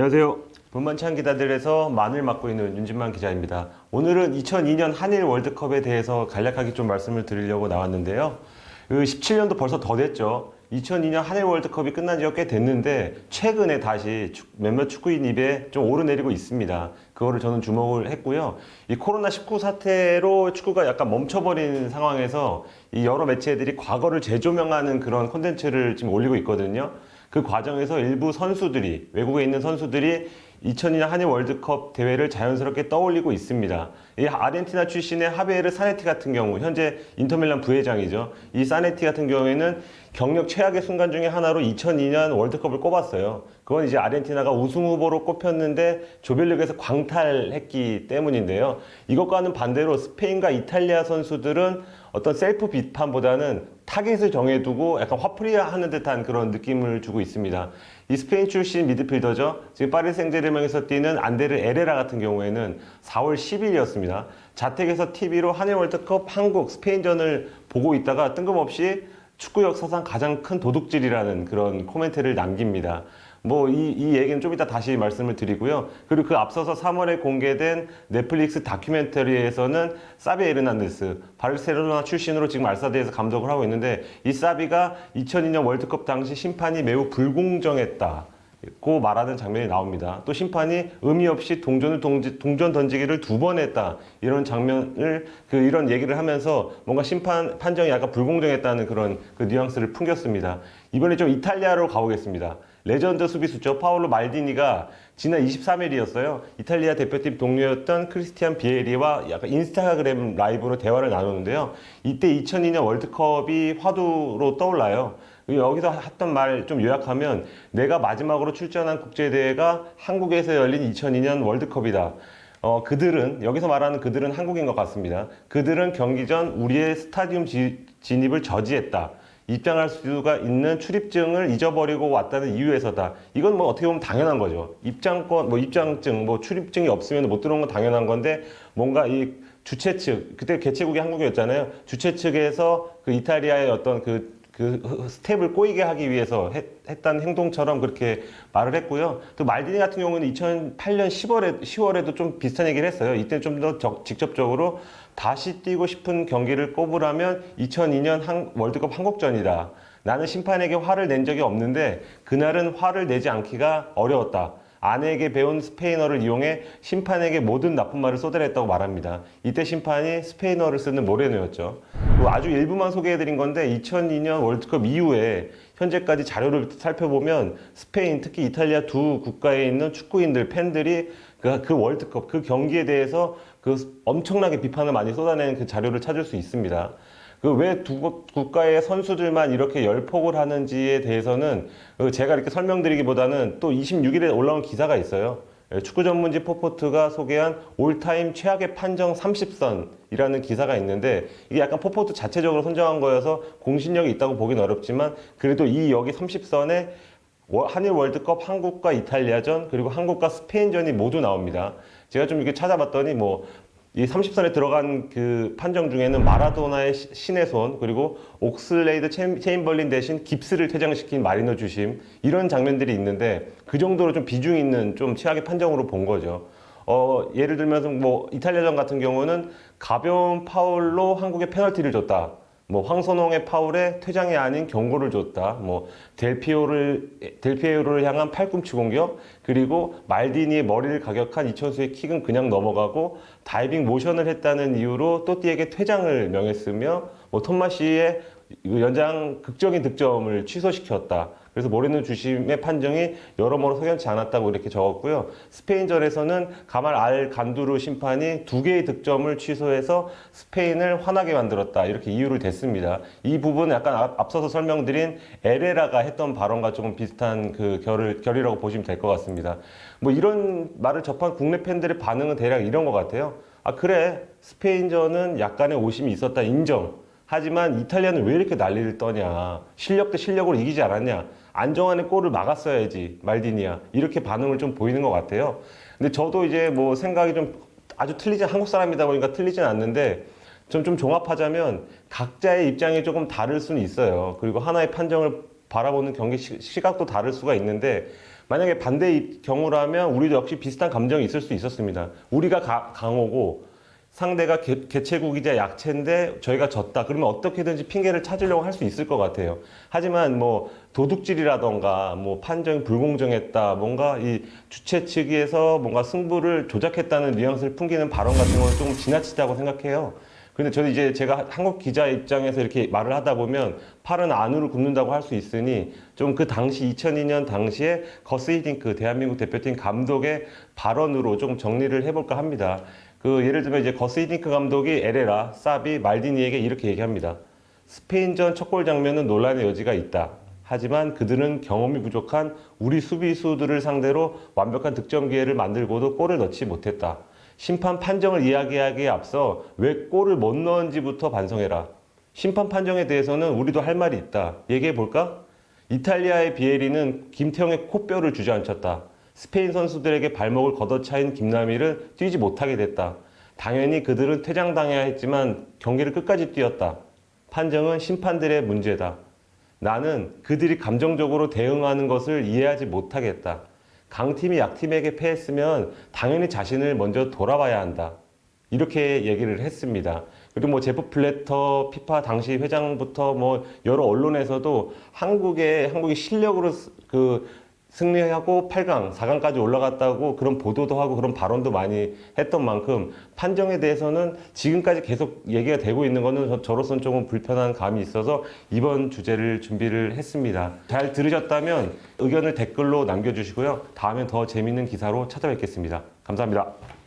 안녕하세요. 분만찬 기자들에서 만을 맡고 있는 윤진만 기자입니다. 오늘은 2002년 한일 월드컵에 대해서 간략하게 좀 말씀을 드리려고 나왔는데요. 17년도 벌써 더 됐죠. 2002년 한일 월드컵이 끝난 지가 꽤 됐는데 최근에 다시 몇몇 축구인 입에 좀 오르내리고 있습니다. 그거를 저는 주목을 했고요. 이 코로나19 사태로 축구가 약간 멈춰버린 상황에서 이 여러 매체들이 과거를 재조명하는 그런 콘텐츠를 지금 올리고 있거든요. 그 과정에서 일부 선수들이, 외국에 있는 선수들이 2002년 한일 월드컵 대회를 자연스럽게 떠올리고 있습니다. 이 아르헨티나 출신의 하베르 사네티 같은 경우, 현재 인터밀란 부회장이죠. 이 사네티 같은 경우에는 경력 최악의 순간 중에 하나로 2002년 월드컵을 꼽았어요. 그건 이제 아르헨티나가 우승 후보로 꼽혔는데 조별리그에서 광탈했기 때문인데요. 이것과는 반대로 스페인과 이탈리아 선수들은 어떤 셀프 비판보다는 타겟을 정해두고 약간 화풀이하는 듯한 그런 느낌을 주고 있습니다. 이 스페인 출신 미드필더죠. 지금 파리 생제르맹에서 뛰는 안데르 에레라 같은 경우에는 4월 10일이었습니다. 자택에서 TV로 한일 월드컵 한국 스페인전을 보고 있다가 뜬금없이 축구 역사상 가장 큰 도둑질이라는 그런 코멘트를 남깁니다. 이 얘기는 좀 이따 다시 말씀을 드리고요. 그리고 그 앞서서 3월에 공개된 넷플릭스 다큐멘터리에서는 사비 에르난데스, 바르셀로나 출신으로 지금 알사드에서 감독을 하고 있는데 이 사비가 2002년 월드컵 당시 심판이 매우 불공정했다. 고 말하는 장면이 나옵니다. 또 심판이 의미 없이 동전 던지기를 2번 했다. 이런 장면을, 이런 얘기를 하면서 뭔가 심판 판정이 약간 불공정했다는 그런 그 뉘앙스를 풍겼습니다. 이번에 좀 이탈리아로 가보겠습니다. 레전드 수비수죠. 파올로 말디니가 지난 23일이었어요. 이탈리아 대표팀 동료였던 크리스티안 비에리와 약간 인스타그램 라이브로 대화를 나누는데요. 이때 2002년 월드컵이 화두로 떠올라요. 여기서 했던 말 좀 요약하면 내가 마지막으로 출전한 국제대회가 한국에서 열린 2002년 월드컵이다. 여기서 말하는 그들은 한국인 것 같습니다. 그들은 경기 전 우리의 스타디움 진입을 저지했다. 입장할 수가 있는 출입증을 잊어버리고 왔다는 이유에서다. 이건 어떻게 보면 당연한 거죠. 입장증, 출입증이 없으면 못 들어온 건 당연한 건데 뭔가 이 주최 측, 그때 개최국이 한국이었잖아요. 주최 측에서 그 이탈리아의 어떤 그 스텝을 꼬이게 하기 위해서 했다는 행동처럼 그렇게 말을 했고요. 또 말디니 같은 경우는 2008년 10월에도 좀 비슷한 얘기를 했어요. 이때 좀 더 직접적으로 다시 뛰고 싶은 경기를 꼽으라면 2002년 월드컵 한국전이다. 나는 심판에게 화를 낸 적이 없는데 그날은 화를 내지 않기가 어려웠다. 아내에게 배운 스페인어를 이용해 심판에게 모든 나쁜 말을 쏟아냈다고 말합니다. 이때 심판이 스페인어를 쓰는 모레노였죠. 아주 일부만 소개해드린 건데 2002년 월드컵 이후에 현재까지 자료를 살펴보면 스페인, 특히 이탈리아 두 국가에 있는 축구인들, 팬들이 그 월드컵, 그 경기에 대해서 엄청나게 비판을 많이 쏟아내는 그 자료를 찾을 수 있습니다. 왜 두 국가의 선수들만 이렇게 열폭을 하는지에 대해서는 제가 이렇게 설명드리기보다는 또 26일에 올라온 기사가 있어요. 축구 전문지 포포트가 소개한 올타임 최악의 판정 30선이라는 기사가 있는데 이게 약간 포포트 자체적으로 선정한 거여서 공신력이 있다고 보기는 어렵지만 그래도 여기 30선에 한일 월드컵 한국과 이탈리아전 그리고 한국과 스페인전이 모두 나옵니다. 제가 좀 이렇게 찾아봤더니 이 30선에 들어간 그 판정 중에는 마라도나의 신의 손, 그리고 옥슬레이드 체인벌린 대신 깁스를 퇴장시킨 마리노 주심, 이런 장면들이 있는데 그 정도로 좀 비중 있는 좀 최악의 판정으로 본 거죠. 예를 들면서 이탈리아전 같은 경우는 가벼운 파울로 한국에 페널티를 줬다. 황선홍의 파울에 퇴장이 아닌 경고를 줬다. 델피에로를 향한 팔꿈치 공격, 그리고 말디니의 머리를 가격한 이천수의 킥은 그냥 넘어가고 다이빙 모션을 했다는 이유로 또띠에게 퇴장을 명했으며 톰마시의 연장 극적인 득점을 취소시켰다. 그래서 모레노 주심의 판정이 여러모로 석연치 않았다고 이렇게 적었고요. 스페인전에서는 가말 알 간두르 심판이 2개의 득점을 취소해서 스페인을 화나게 만들었다. 이렇게 이유를 댔습니다. 이 부분은 약간 앞서서 설명드린 에레라가 했던 발언과 조금 비슷한 결이라고 보시면 될 것 같습니다. 이런 말을 접한 국내 팬들의 반응은 대략 이런 것 같아요. 그래. 스페인전은 약간의 오심이 있었다. 인정. 하지만 이탈리아는 왜 이렇게 난리를 떠냐. 실력 대 실력으로 이기지 않았냐. 안정환의 골을 막았어야지. 말디니야. 이렇게 반응을 좀 보이는 것 같아요. 근데 저도 이제 생각이 좀 아주 한국 사람이다 보니까 틀리진 않는데 좀 종합하자면 각자의 입장이 조금 다를 수는 있어요. 그리고 하나의 판정을 바라보는 경기 시각도 다를 수가 있는데 만약에 반대의 경우라면 우리도 역시 비슷한 감정이 있을 수 있었습니다. 우리가 강호고 상대가 개체국이자 약체인데 저희가 졌다. 그러면 어떻게든지 핑계를 찾으려고 할 수 있을 것 같아요. 하지만 뭐 도둑질이라던가 뭐 판정이 불공정했다. 뭔가 이 주최 측에서 뭔가 승부를 조작했다는 뉘앙스를 풍기는 발언 같은 건 좀 지나치다고 생각해요. 근데 저는 이제 제가 한국 기자 입장에서 이렇게 말을 하다 보면 팔은 안으로 굽는다고 할 수 있으니 좀 그 당시 2002년 당시에 거스 히딩크 대한민국 대표팀 감독의 발언으로 좀 정리를 해볼까 합니다. 그 예를 들면 이제 거스 히딩크 감독이 에레라, 사비, 말디니에게 이렇게 얘기합니다. 스페인전 첫 골 장면은 논란의 여지가 있다. 하지만 그들은 경험이 부족한 우리 수비수들을 상대로 완벽한 득점 기회를 만들고도 골을 넣지 못했다. 심판 판정을 이야기하기에 앞서 왜 골을 못 넣은지부터 반성해라. 심판 판정에 대해서는 우리도 할 말이 있다. 얘기해 볼까? 이탈리아의 비에리는 김태형의 코뼈를 주저앉혔다. 스페인 선수들에게 발목을 걷어차인 김남일은 뛰지 못하게 됐다. 당연히 그들은 퇴장당해야 했지만 경기를 끝까지 뛰었다. 판정은 심판들의 문제다. 나는 그들이 감정적으로 대응하는 것을 이해하지 못하겠다. 강팀이 약팀에게 패했으면 당연히 자신을 먼저 돌아봐야 한다. 이렇게 얘기를 했습니다. 그리고 뭐 제프 플래터 피파 당시 회장부터 뭐 여러 언론에서도 한국이 실력으로 승리하고 8강, 4강까지 올라갔다고 그런 보도도 하고 그런 발언도 많이 했던 만큼 판정에 대해서는 지금까지 계속 얘기가 되고 있는 거는 저로서는 조금 불편한 감이 있어서 이번 주제를 준비를 했습니다. 잘 들으셨다면 의견을 댓글로 남겨주시고요. 다음엔 더 재밌는 기사로 찾아뵙겠습니다. 감사합니다.